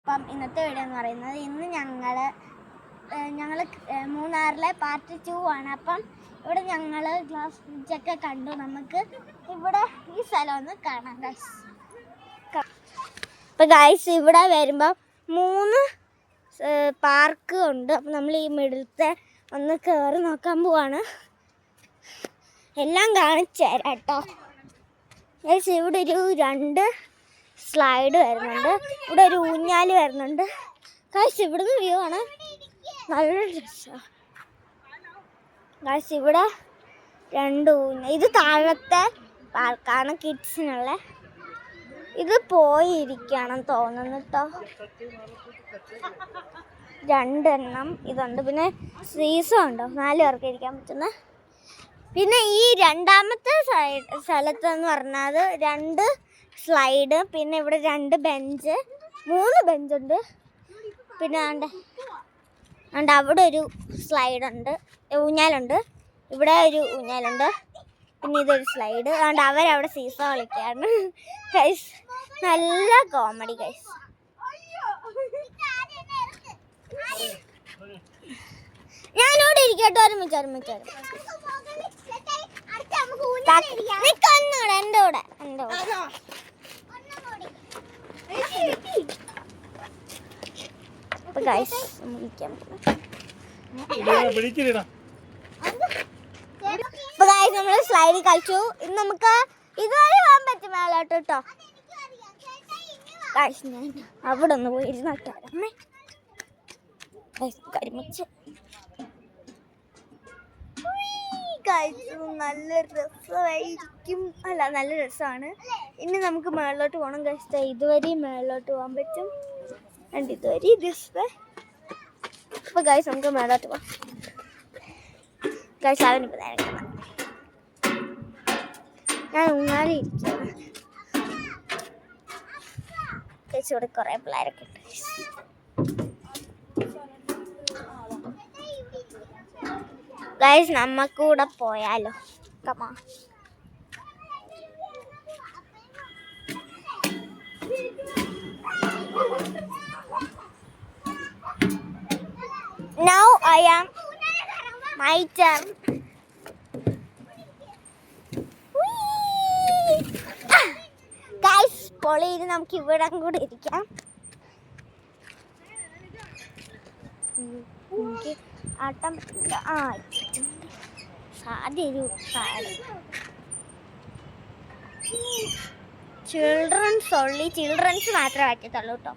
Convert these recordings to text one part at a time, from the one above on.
അപ്പം ഇന്നത്തെ വീഡിയോ എന്ന് പറയുന്നത് ഇന്ന് ഞങ്ങൾ മൂന്നാറിലെ പാർട്ട് 2 ആണ്. അപ്പം ഇവിടെ ഞങ്ങൾ ഗ്ലാസ് ബ്രിഡ്ജൊക്കെ കണ്ടു. നമുക്ക് ഇവിടെ ഈ സ്ഥലം ഒന്ന് കാണാം ഗൈസ്. അപ്പം ഗൈസ് ഇവിടെ വരുമ്പോൾ 3 പാർക്ക് ഉണ്ട്. അപ്പം നമ്മൾ ഈ മിഡിലത്തെ ഒന്ന് കയറി നോക്കാൻ പോവാണ്. എല്ലാം കാണിച്ചു തരാം കേട്ടോ ഗൈസ്. ഇവിടെ ഒരു 2 സ്ലൈഡ് വരുന്നുണ്ട്, ഇവിടെ ഒരു ഊഞ്ഞാൽ വരുന്നുണ്ട് ഗൈസ്. ഇവിടുന്ന് വ്യൂ ആണ്, നല്ല രസമാണ് ഗൈസ്. ഇവിടെ 2 ഊഞ്ഞാൽ, ഇത് താഴത്തെ പാർക്കാണ് കിഡ്സിനുള്ള. ഇത് പോയിരിക്കുകയാണെന്ന് തോന്നുന്നു കേട്ടോ. 2 എണ്ണം ഇതുണ്ട്. പിന്നെ സീസോ ഉണ്ടോ 4 പേർക്ക് ഇരിക്കാൻ പറ്റുന്ന. പിന്നെ ഈ രണ്ടാമത്തെ സ്ഥലത്തെന്ന് പറഞ്ഞത് 2 സ്ലൈഡ്, പിന്നെ ഇവിടെ 2 ബെഞ്ച്, 3 ബെഞ്ചുണ്ട്. പിന്നെ അവിടെ ഒരു സ്ലൈഡുണ്ട്, ഊഞ്ഞാലുണ്ട്. ഇവിടെ ഒരു ഊഞ്ഞാലുണ്ട്. പിന്നെ ഇതൊരു സ്ലൈഡ്. അതുകൊണ്ട് അവരവിടെ സീസോ കളിക്കുകയാണ് ഗൈസ്. നല്ല കോമഡി ഗൈസ്. ഞാനിവിടെ ഇരിക്കട്ടെ, ഒരുമിച്ച് എൻ്റെ കൂടെ. നമ്മള് സ്ലൈഡിൽ കളിച്ചു. ഇന്ന് നമുക്ക് ഇതുവരെ പോകാൻ പറ്റും മേലോട്ട് കേട്ടോ. ഞാൻ അവിടെ ഒന്ന് പോയി ഇരുന്നോട്ടെ. കരിമിച്ച് നല്ല രസമായിരിക്കും. നല്ല രസമാണ്. ഇനി നമുക്ക് മേളിലോട്ട് പോകണം ഗൈസ്. ഇതുവരെ മേളിലോട്ട് പോകാൻ പറ്റും. ഇതുവരെ അപ്പൊ ഗൈസ് നമുക്ക് മേളിലോട്ട് പോകാം ഗൈസ്. അവനിപ്പോൾ നേരം ഞാൻ ഊങ്ങാതെ ഇരിക്കുകയാണ് ഗൈസ്. ഇവിടെ കുറേ പിള്ളേരൊക്കെ ഉണ്ട്. ഗൈസ് നമ്മക്കൂടെ പോയാലോ? കമാ. Now I am my turn. Guys, പൊളിയിൽ നമുക്ക് ഇവിടെ കൂടെ ഇരിക്കാം. ആട്ടം ചിൽഡ്രൻസ് മാത്രമേ പറ്റത്തുള്ളൂ കേട്ടോ.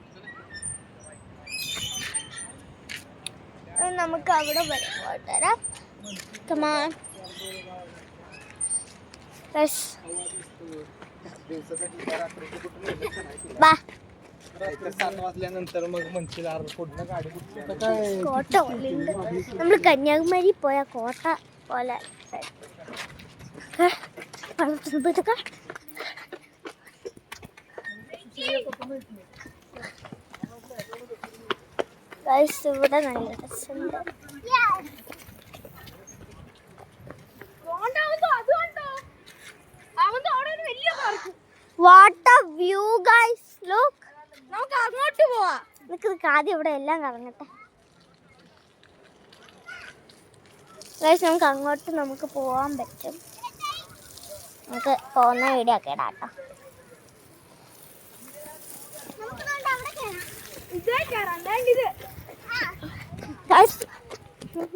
നമുക്ക് അവിടെ പോയിട്ടരാം. കമാൻ ബാ. കോട്ട പോലെയുണ്ട്. നമ്മൾ കന്യാകുമാരി പോയ കോട്ട പോലെ വളർത്തുമ്പോഴത്തേക്ക് ഇവിടെ നല്ല രസമുണ്ട്. What A view guys, look. നമുക്ക് അങ്ങോട്ട് പോവാം. നിനക്ക് ആദ്യം ഇവിടെ എല്ലാം കറങ്ങട്ടെ ഗൈസ്. നമുക്ക് പോവാൻ പറ്റും. നമുക്ക് പോകുന്ന വീഡിയോ ഒക്കെ ഇടാം കേട്ടോ.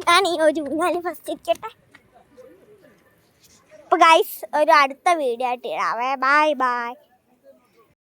ഞാൻ ഈ ഒരു ഊഞ്ഞാല് ഫസ്റ്റ് ഇരിക്കട്ടെ. അപ്പൊ ഗൈസ് ഒരു അടുത്ത വീഡിയോ ആയിട്ട് ഇടാവേ. Bye bye.